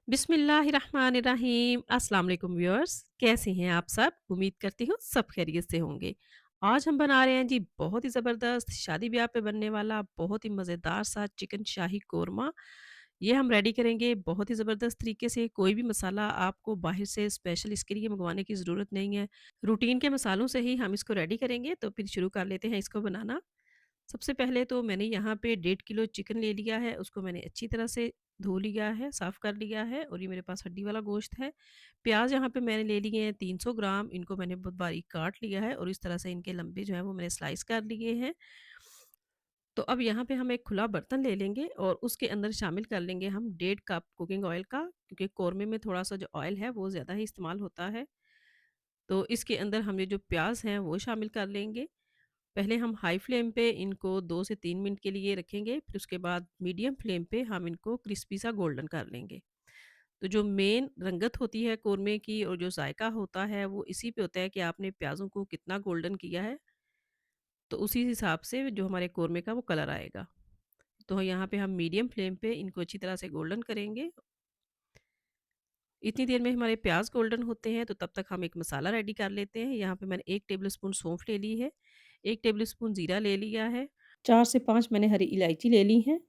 बिस्मिल्लाहिर्रहमानिर्रहीम। अस्सलाम वालेकुम व्यूअर्स, कैसे हैं आप सब? उम्मीद करती हूँ सब खैरियत से होंगे। आज हम बना रहे हैं जी बहुत ही ज़बरदस्त शादी ब्याह पे बनने वाला बहुत ही मज़ेदार सा चिकन शाही कोरमा। ये हम रेडी करेंगे बहुत ही ज़बरदस्त तरीके से। कोई भी मसाला आपको बाहर से स्पेशल इसके लिए मंगवाने की ज़रूरत नहीं है। रूटीन के मसालों से ही हम इसको रेडी करेंगे, तो फिर शुरू कर लेते हैं इसको बनाना। सबसे पहले तो मैंने यहाँ पे 1.5 किलो चिकन ले लिया है, उसको मैंने अच्छी तरह से धो लिया है, साफ़ कर लिया है और ये मेरे पास हड्डी वाला गोश्त है। प्याज़ यहाँ पे मैंने ले लिए हैं 300 ग्राम, इनको मैंने बहुत बारीक काट लिया है और इस तरह से इनके लंबे जो हैं वो मैंने स्लाइस कर लिए हैं। तो अब यहाँ पे हम एक खुला बर्तन ले लेंगे और उसके अंदर शामिल कर लेंगे हम 1.5 कप कुकिंग ऑयल का, क्योंकि कौरमे में थोड़ा-सा जो ऑयल है वो ज़्यादा ही इस्तेमाल होता है। तो इसके अंदर हम ये जो प्याज़ हैं वो शामिल कर लेंगे। पहले हम हाई फ्लेम पे इनको 2 से 3 मिनट के लिए रखेंगे, फिर उसके बाद मीडियम फ्लेम पे हम इनको क्रिस्पी सा गोल्डन कर लेंगे। तो जो मेन रंगत होती है कोरमे की और जो जायका होता है वो इसी पे होता है कि आपने प्याज़ों को कितना गोल्डन किया है, तो उसी हिसाब से जो हमारे कोरमे का वो कलर आएगा। तो यहाँ पे हम मीडियम फ्लेम पे इनको अच्छी तरह से गोल्डन करेंगे। इतनी देर में हमारे प्याज़ गोल्डन होते हैं, तो तब तक हम एक मसाला रेडी कर लेते हैं। यहाँ पे मैंने 1 टेबल स्पून सौंफ ले ली है, 1 टेबल स्पून ज़ीरा ले लिया है, 4 से 5 मैंने हरी इलायची ले ली हैं।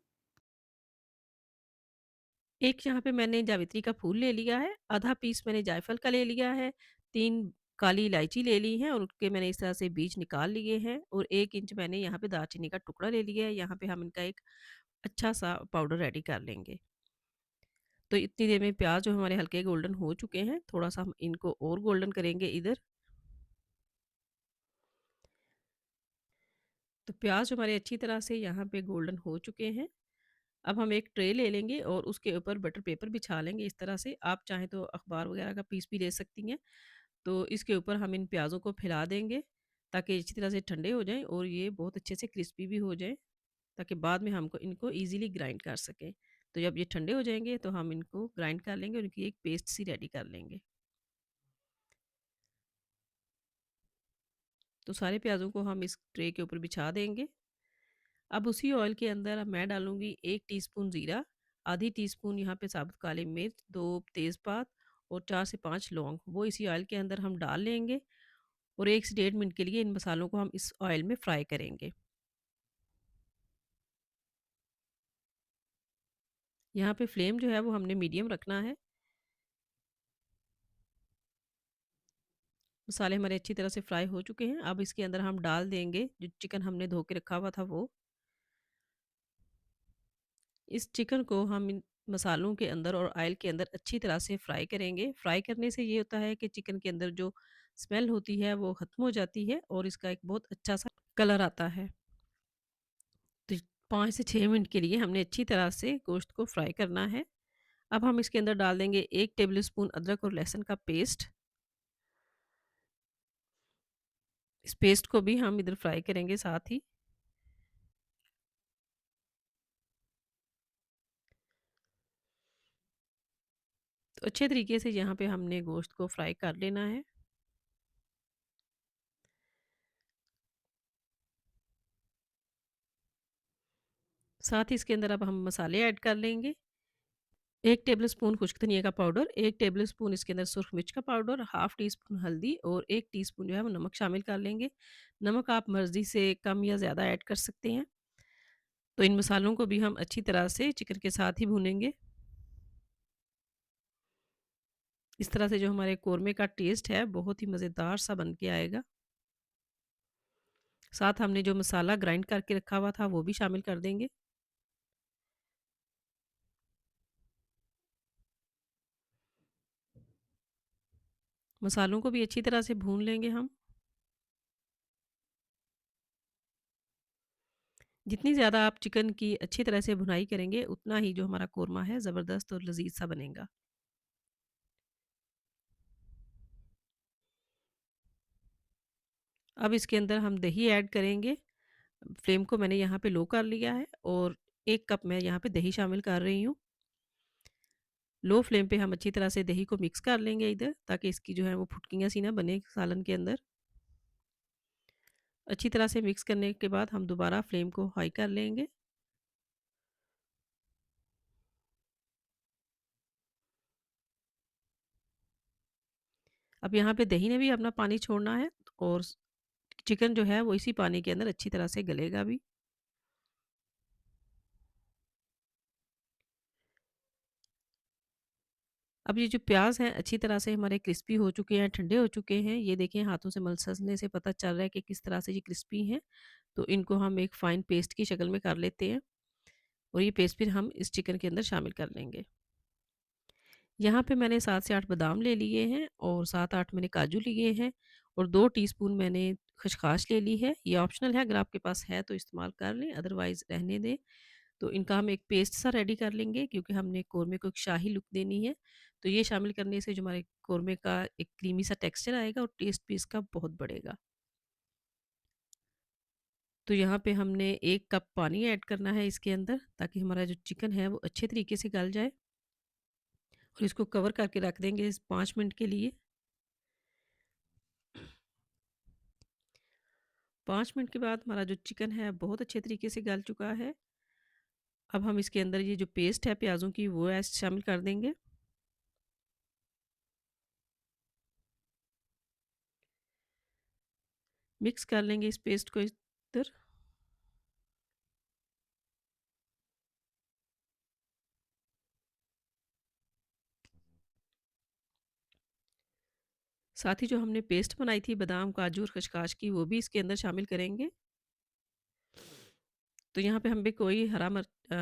एक यहाँ पे मैंने जावित्री का फूल ले लिया है, आधा पीस मैंने जायफल का ले लिया है, 3 काली इलायची ले ली है और उसके मैंने इस तरह से बीज निकाल लिए हैं और 1 इंच मैंने यहाँ पे दालचीनी का टुकड़ा ले लिया है। यहाँ पे हम इनका एक अच्छा-सा पाउडर रेडी कर लेंगे। तो इतनी देर में प्याज़ जो हमारे हल्के गोल्डन हो चुके हैं, थोड़ा-सा हम इनको और गोल्डन करेंगे इधर। तो प्याज़ जो हमारे अच्छी तरह से यहाँ पे गोल्डन हो चुके हैं। अब हम एक ट्रे ले लेंगे और उसके ऊपर बटर पेपर बिछा लेंगे इस तरह से। आप चाहें तो अखबार वगैरह का पीस भी ले सकती हैं। तो इसके ऊपर हम इन प्याज़ों को फैला देंगे ताकि अच्छी तरह से ठंडे हो जाएँ और ये बहुत अच्छे से क्रिस्पी भी हो जाएँ, ताकि बाद में हमको इनको ईज़िली ग्राइंड कर सकें। तो जब ये ठंडे हो जाएँगे तो हम इनको ग्राइंड कर लेंगे और इनकी एक पेस्ट सी रेडी कर लेंगे। तो सारे प्याज़ों को हम इस ट्रे के ऊपर बिछा देंगे। अब उसी ऑयल के अंदर अब मैं डालूँगी 1 टीस्पून ज़ीरा, आधी टीस्पून यहाँ पे साबुत काली मिर्च, 2 तेज़पात और 4 से 5 लौंग, वो इसी ऑयल के अंदर हम डाल लेंगे और 1 से डेढ़ मिनट के लिए इन मसालों को हम इस ऑयल में फ्राई करेंगे। यहाँ पे फ्लेम जो है वो हमने मीडियम रखना है। मसाले हमारे अच्छी तरह से फ्राई हो चुके हैं। अब इसके अंदर हम डाल देंगे जो चिकन हमने धो के रखा हुआ था वो। इस चिकन को हम इन मसालों के अंदर और ऑयल के अंदर अच्छी तरह से फ्राई करेंगे। फ्राई करने से ये होता है कि चिकन के अंदर जो स्मेल होती है वो ख़त्म हो जाती है और इसका एक बहुत अच्छा-सा कलर आता है। तो 5 से 6 मिनट के लिए हमने अच्छी तरह से गोश्त को फ्राई करना है। अब हम इसके अंदर डाल देंगे 1 टेबलस्पून अदरक और लहसुन का पेस्ट। इस पेस्ट को भी हम इधर फ्राई करेंगे साथ ही। तो अच्छे तरीके से यहाँ पे हमने गोश्त को फ्राई कर लेना है। साथ ही इसके अंदर अब हम मसाले ऐड कर लेंगे। 1 टेबलस्पून खुश्क धनिया का पाउडर, 1 टेबलस्पून इसके अंदर सुरख मिर्च का पाउडर, हाफ टी स्पून हल्दी और 1 टीस्पून जो है वो नमक शामिल कर लेंगे। नमक आप मर्ज़ी से कम या ज़्यादा ऐड कर सकते हैं। तो इन मसालों को भी हम अच्छी तरह से चिकन के साथ ही भूनेंगे। इस तरह से जो हमारे कोरमे का टेस्ट है बहुत ही मज़ेदार सा बन के आएगा। साथ हमने जो मसाला ग्राइंड करके रखा हुआ था वो भी शामिल कर देंगे। मसालों को भी अच्छी तरह से भून लेंगे हम। जितनी ज़्यादा आप चिकन की अच्छी तरह से भुनाई करेंगे, उतना ही जो हमारा कोरमा है ज़बरदस्त और लज़ीज़ सा बनेगा। अब इसके अंदर हम दही ऐड करेंगे। फ्लेम को मैंने यहाँ पे लो कर लिया है और 1 कप मैं यहाँ पे दही शामिल कर रही हूँ। लो फ्लेम पे हम अच्छी तरह से दही को मिक्स कर लेंगे इधर, ताकि इसकी जो है वो फुटकियाँ सी ना बने सालन के अंदर। अच्छी तरह से मिक्स करने के बाद हम दोबारा फ्लेम को हाई कर लेंगे। अब यहाँ पे दही ने भी अपना पानी छोड़ना है और चिकन जो है वो इसी पानी के अंदर अच्छी तरह से गलेगा भी। अब ये जो प्याज़ हैं अच्छी तरह से हमारे क्रिस्पी हो चुके हैं, ठंडे हो चुके हैं। ये देखें हाथों से मसलने से पता चल रहा है कि किस तरह से ये क्रिस्पी हैं। तो इनको हम एक फ़ाइन पेस्ट की शक्ल में कर लेते हैं और ये पेस्ट फिर हम इस चिकन के अंदर शामिल कर लेंगे। यहाँ पे मैंने 7 से 8 बादाम ले लिए हैं और 7-8 मैंने काजू लिए हैं और 2 टीस्पून मैंने खसखस ले ली है। ये ऑप्शनल है, अगर आपके पास है तो इस्तेमाल कर लें, अदरवाइज़ रहने दें। तो इनका हम एक पेस्ट सा रेडी कर लेंगे क्योंकि हमने कोरमा को एक शाही लुक देनी है। तो ये शामिल करने से जो हमारे कोरमा का एक क्रीमी सा टेक्सचर आएगा और टेस्ट भी इसका बहुत बढ़ेगा। तो यहाँ पे हमने 1 कप पानी ऐड करना है इसके अंदर ताकि हमारा जो चिकन है वो अच्छे तरीके से गल जाए और इसको कवर करके रख देंगे इस 5 मिनट के लिए। 5 मिनट के बाद हमारा जो चिकन है बहुत अच्छे तरीके से गल चुका है। अब हम इसके अंदर ये जो पेस्ट है प्याज़ों की वो शामिल कर देंगे। मिक्स कर लेंगे इस पेस्ट को इधर। साथ ही जो हमने पेस्ट बनाई थी बादाम, काजू और खसखस की वो भी इसके अंदर शामिल करेंगे। तो यहाँ पे हम भी कोई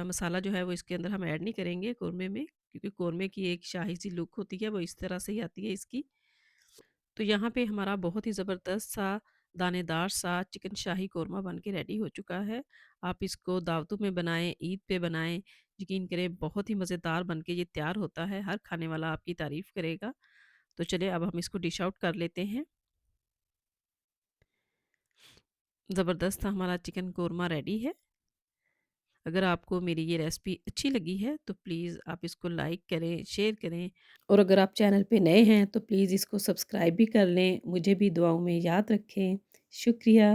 मसाला जो है वो इसके अंदर हम ऐड नहीं करेंगे कोरमे में क्योंकि कोरमे की एक शाही सी लुक होती है वो इस तरह से ही आती है इसकी। तो यहाँ पे हमारा बहुत ही ज़बरदस्त सा दानेदार सा चिकन शाही कोरमा बन के रेडी हो चुका है। आप इसको दावतों में बनाएँ, ईद पे बनाएँ, यकीन करें बहुत ही मज़ेदार बन के ये तैयार होता है, हर खाने वाला आपकी तारीफ़ करेगा। तो चलिए अब हम इसको डिश आउट कर लेते हैं। ज़बरदस्त सा हमारा चिकन कोरमा रेडी है। अगर आपको मेरी ये रेसिपी अच्छी लगी है तो प्लीज़ आप इसको लाइक करें, शेयर करें और अगर आप चैनल पे नए हैं तो प्लीज़ इसको सब्सक्राइब भी कर लें। मुझे भी दुआओं में याद रखें। शुक्रिया।